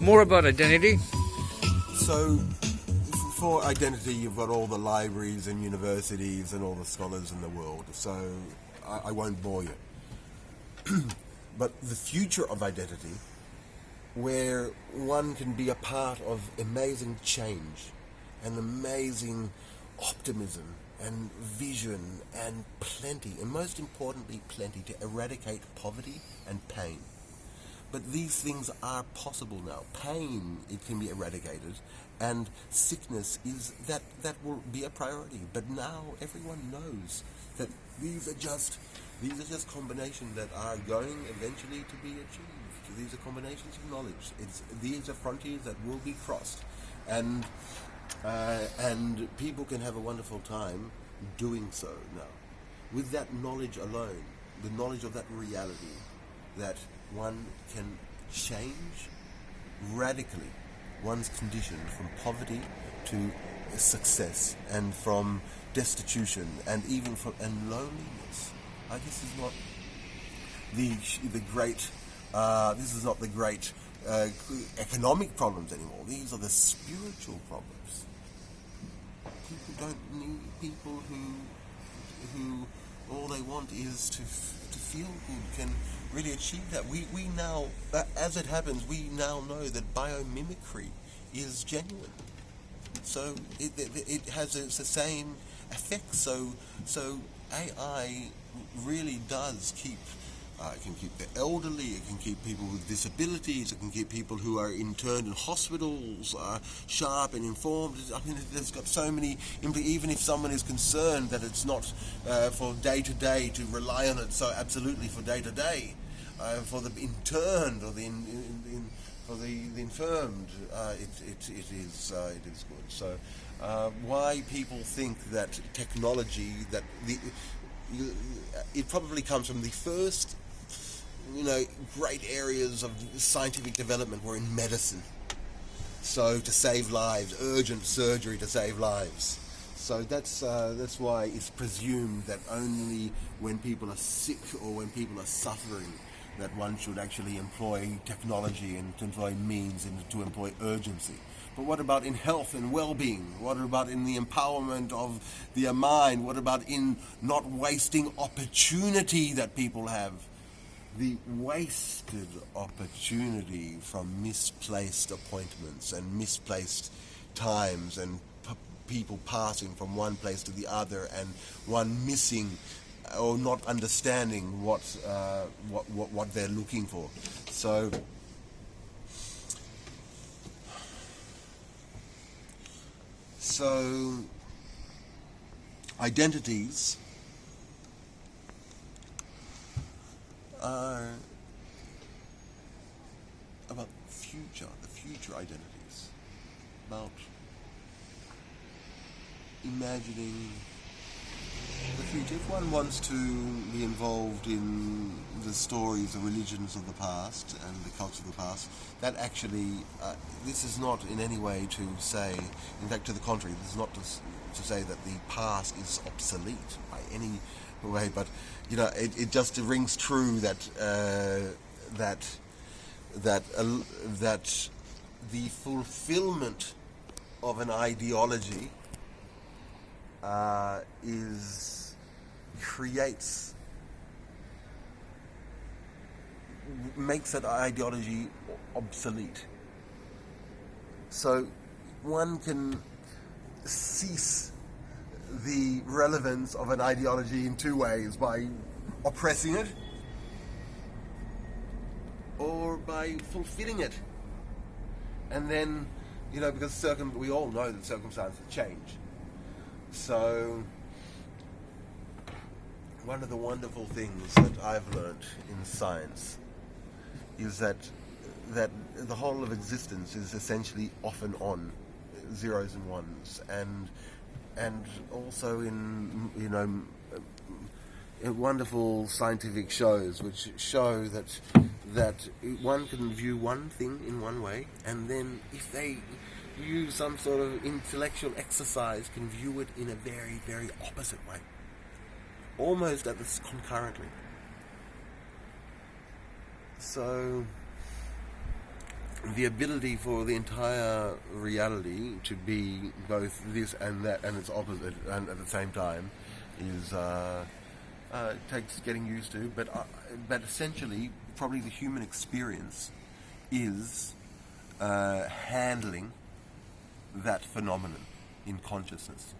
More about identity. So, for identity, you've got all the libraries and universities and all the scholars in the world, so I won't bore you. But the future of identity, where one can be a part of amazing change and amazing optimism and vision and plenty, and most importantly plenty, to eradicate poverty and pain. But these things are possible now. Pain, it can be eradicated, and sickness that will be a priority. But now everyone knows that these are just combinations that are going eventually to be achieved. These are combinations of knowledge. These are frontiers that will be crossed, and people can have a wonderful time doing so now. With that knowledge alone, the knowledge of that reality, that one can change radically one's condition from poverty to success, and from destitution, and even from loneliness. This is not the great. This is not the great economic problems anymore. These are the spiritual problems. People don't need people who all they want is to feel good, can really achieve that. We now, as it happens, we now know that biomimicry is genuine. So it has the same effect. So AI really does keep. It can keep the elderly, it can keep people with disabilities, it can keep people who are interned in hospitals sharp and informed. I mean, there's got so many, even if someone is concerned that it's not for day-to-day to rely on it, so absolutely for day-to-day, for the interned or for the infirmed, it is good. So why people think that technology, that it probably comes from the first great areas of scientific development were in medicine. So to save lives, urgent surgery to save lives. So that's why it's presumed that only when people are sick or when people are suffering that one should actually employ technology and to employ means and to employ urgency. But what about in health and well-being? What about in the empowerment of the mind? What about in not wasting opportunity that people have? The wasted opportunity from misplaced appointments and misplaced times, and people passing from one place to the other, and one missing or not understanding what they're looking for. So identities are about the future identities, about imagining the future. If one wants to be involved in the stories, the religions of the past and the culture of the past, that actually, this is not in any way to say, in fact to the contrary, this is not to say that the past is obsolete by any way, but it just rings true that the fulfillment of an ideology makes that ideology obsolete. So one can cease the relevance of an ideology in two ways: by oppressing it or by fulfilling it. And then, because we all know that circumstances change. So one of the wonderful things that I've learned in science is that the whole of existence is essentially off and on, zeros and ones, and also in wonderful scientific shows which show that one can view one thing in one way, and then if they use some sort of intellectual exercise, can view it in a very, very opposite way, almost at this concurrently. So the ability for the entire reality to be both this and that and its opposite and at the same time is takes getting used to. But essentially, probably the human experience is handling that phenomenon in consciousness.